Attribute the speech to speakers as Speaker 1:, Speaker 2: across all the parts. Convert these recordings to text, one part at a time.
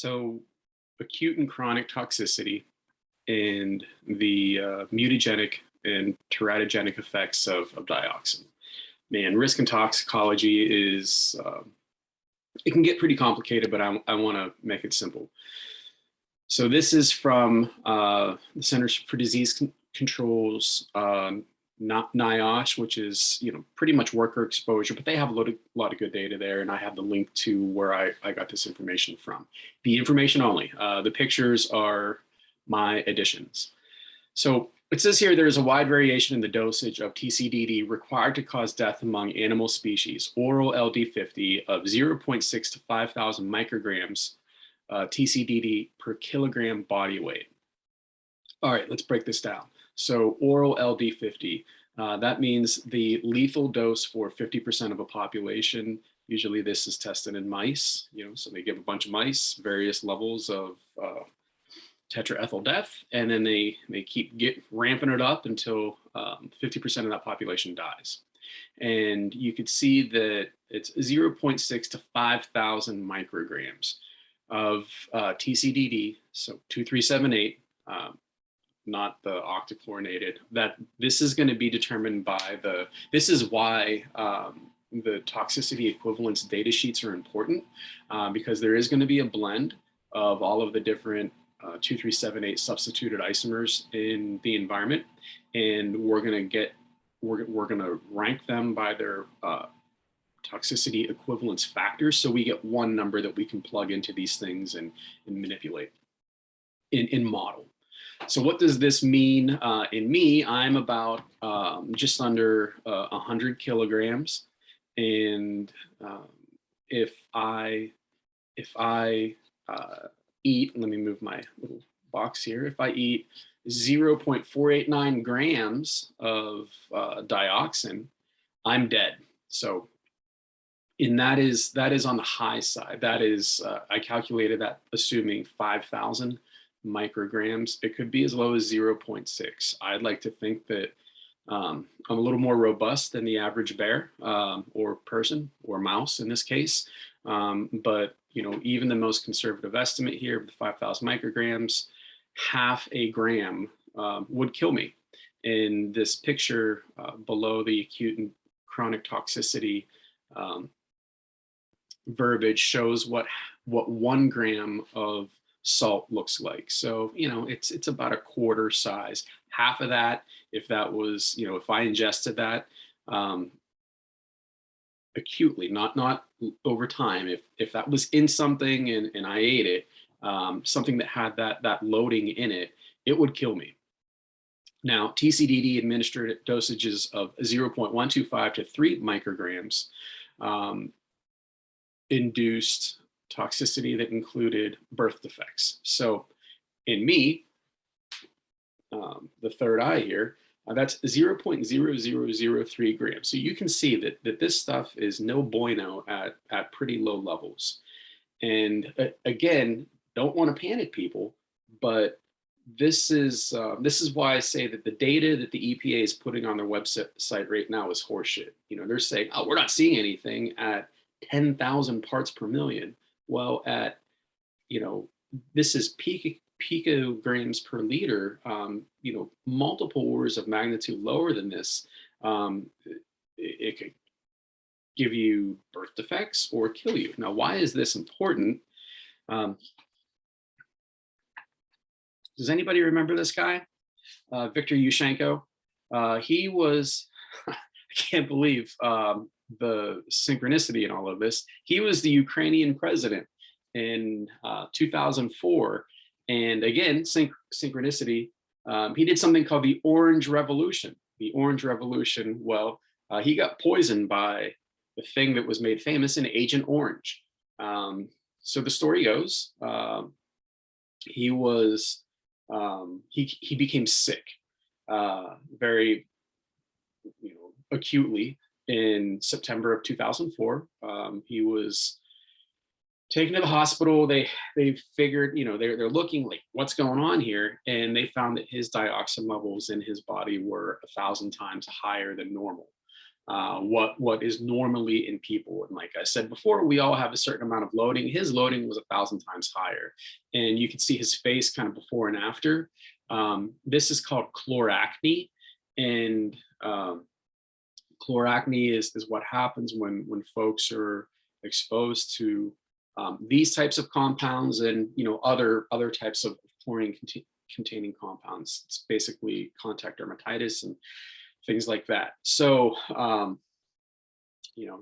Speaker 1: So acute and chronic toxicity and the mutagenic and teratogenic effects of dioxin. Man, risk and toxicology is, it can get pretty complicated, but I want to make it simple. So this is from the Centers for Disease Control's NIOSH, which is pretty much worker exposure, but they have a lot of good data there, and I have the link to where I got this information from. The information only. The pictures are my additions. So it says here there is a wide variation in the dosage of TCDD required to cause death among animal species. Oral LD50 of 0.6 to 5,000 micrograms TCDD per kilogram body weight. All right, let's break this down. So oral LD50, that means the lethal dose for 50% of a population. Usually this is tested in mice, so they give a bunch of mice various levels of tetraethyl death, and then they keep ramping it up until 50% of that population dies. And you could see that it's 0.6 to 5,000 micrograms of TCDD, so 2378, not the octochlorinated. That this is going to be determined by this is why the toxicity equivalence data sheets are important, because there is going to be a blend of all of the different 2378 substituted isomers in the environment, and we're going to rank them by their toxicity equivalence factors, so we get one number that we can plug into these things and manipulate in model. So what does this mean in me? I'm about just under 100 kilograms, and if I eat, let me move my little box here. If I eat 0.489 grams of dioxin, I'm dead. So, and that is on the high side. That is, I calculated that assuming 5,000 micrograms. It could be as low as 0.6. I'd like to think that I'm a little more robust than the average bear or person or mouse in this case. But even the most conservative estimate here of the 5,000 micrograms, half a gram would kill me. In this picture below, the acute and chronic toxicity verbiage shows what 1 gram of salt looks like. So it's about a quarter size. Half of that, if that was if I ingested that acutely, not over time, if that was in something and I ate it, something that had that loading in it, it would kill me. Now, TCDD administered at dosages of 0.125 to 3 micrograms induced toxicity that included birth defects. So in me, the third eye here, that's 0.0003 grams. So you can see that this stuff is no bueno at pretty low levels. And again, don't want to panic people, but this is why I say that the data that the EPA is putting on their website right now is horseshit. They're saying, oh, we're not seeing anything at 10,000 parts per million. Well, at this is picograms per liter, multiple orders of magnitude lower than this, it could give you birth defects or kill you. Now, why is this important? Does anybody remember this guy? Viktor Yushchenko? He was, I can't believe the synchronicity in all of this. He was the Ukrainian president in 2004. And again, synchronicity, he did something called the Orange Revolution. The Orange Revolution, well, he got poisoned by the thing that was made famous in Agent Orange. So the story goes, he became sick very acutely in September of 2004. He was taken to the hospital. They figured, they're looking like, what's going on here? And they found that his dioxin levels in his body were 1,000 times higher than normal. what is normally in people. And like I said before, we all have a certain amount of loading. His loading was 1,000 times higher, and you can see his face kind of before and after. This is called chloracne, and chloracne is what happens when folks are exposed to these types of compounds and other types of chlorine containing compounds. It's basically contact dermatitis and things like that. So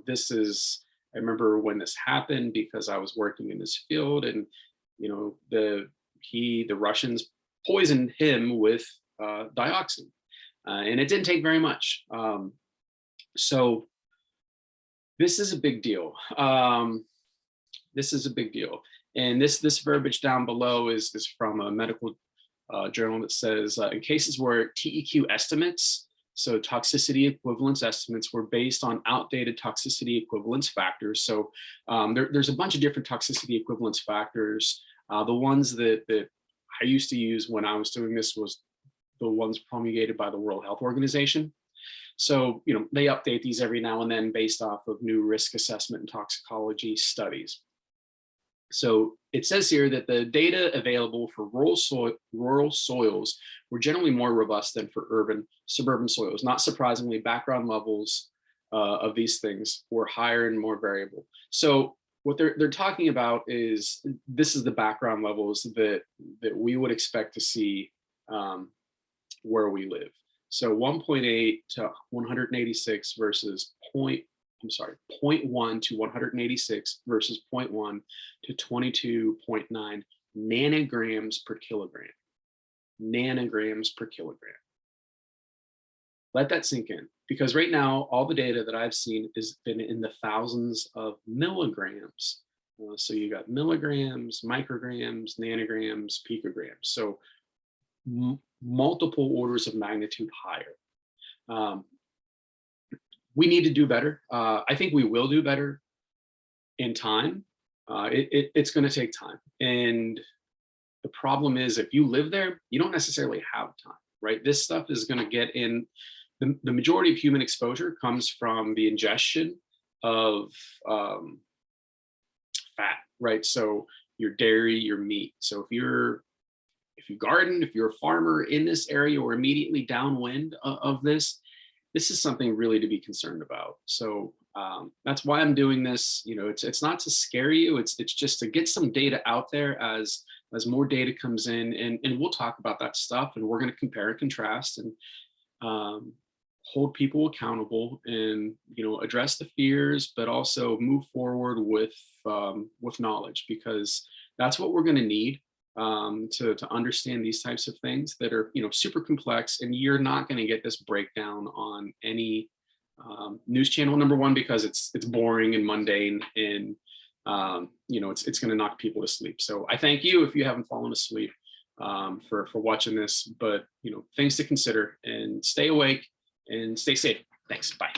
Speaker 1: this is, I remember when this happened because I was working in this field, and the Russians poisoned him with dioxin, and it didn't take very much. So this is a big deal. This is a big deal. And this verbiage down below is from a medical journal that says in cases where TEQ estimates, so toxicity equivalence estimates, were based on outdated toxicity equivalence factors. So there's a bunch of different toxicity equivalence factors. The ones that I used to use when I was doing this was the ones promulgated by the World Health Organization. So, they update these every now and then based off of new risk assessment and toxicology studies. So it says here that the data available for rural soils were generally more robust than for suburban soils. Not surprisingly, background levels of these things were higher and more variable. So what they're talking about is this is the background levels that we would expect to see where we live. So 1.8 to 186 versus 0.1 to 186 versus 0.1 to 22.9 nanograms per kilogram. Nanograms per kilogram. Let that sink in, because right now all the data that I've seen has been in the thousands of milligrams. So you got milligrams, micrograms, nanograms, picograms. So multiple orders of magnitude higher. We need to do better. I think we will do better in time. It's going to take time. And the problem is, if you live there, you don't necessarily have time, right? This stuff is going to get in. The majority of human exposure comes from the ingestion of fat, right? So your dairy, your meat. So if you garden, if you're a farmer in this area or immediately downwind of this is something really to be concerned about. So that's why I'm doing this. It's not to scare you. It's just to get some data out there as more data comes in, and we'll talk about that stuff, and we're going to compare and contrast and hold people accountable, and address the fears, but also move forward with knowledge, because that's what we're going to need to understand these types of things that are super complex. And you're not going to get this breakdown on any news channel, number one, because it's boring and mundane, and it's going to knock people to sleep. So I thank you if you haven't fallen asleep for watching this, but things to consider, and stay awake and stay safe. Thanks. Bye.